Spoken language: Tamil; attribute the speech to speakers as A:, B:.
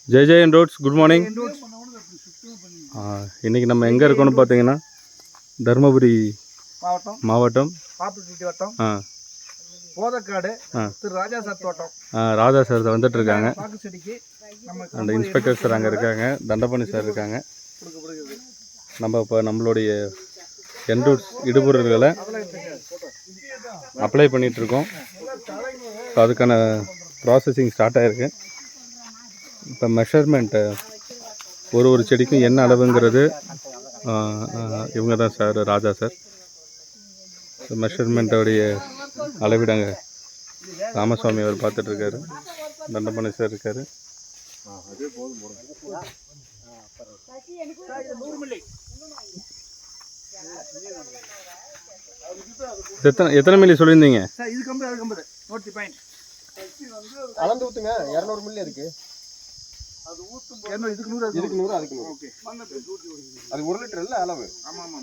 A: Jai Jayan roads good morning. இன்றைக்கி நம்ம எங்கே இருக்கோம்னு பார்த்தீங்கன்னா தருமபுரி மாவட்டம்
B: பாப்புலட்டி வட்டம் போதக்காடு திரு ராஜா சார் தோட்டம்.
A: ராஜா சார் வந்துட்டு இருக்காங்க.
B: பாக்கு செடிக்கு
A: அந்த இன்ஸ்பெக்டர் சார் அங்கே இருக்காங்க, தண்டபாணி சார் இருக்காங்க. நம்ம இப்போ நம்மளுடைய என்ரூட்ஸ் இடுபொருள்களை அப்ளை பண்ணிகிட்ருக்கோம். ஸோ அதுக்கான ப்ராசஸிங் ஸ்டார்ட் ஆகிருக்கு. இப்போ மெஷர்மெண்ட்டு ஒரு செடிக்கும் என்ன அளவுங்கிறது இவங்க தான் சார், ராஜா சார். மெஷர்மெண்ட்டோடைய அளவிடங்க ராமசாமி அவர் பார்த்துட்ருக்காரு, தண்டபாணி சார் இருக்கார். எத்தனை மில்லி சொல்லியிருந்தீங்க?
B: அளந்து ஊத்துங்க. 200 மில்லி இருக்கு. அது ஊத்தும் இதுக்கு 100 அதுக்கு 100. ஓகே. அது 1 லிட்டர் இல்ல அளவு. ஆமா ஆமா.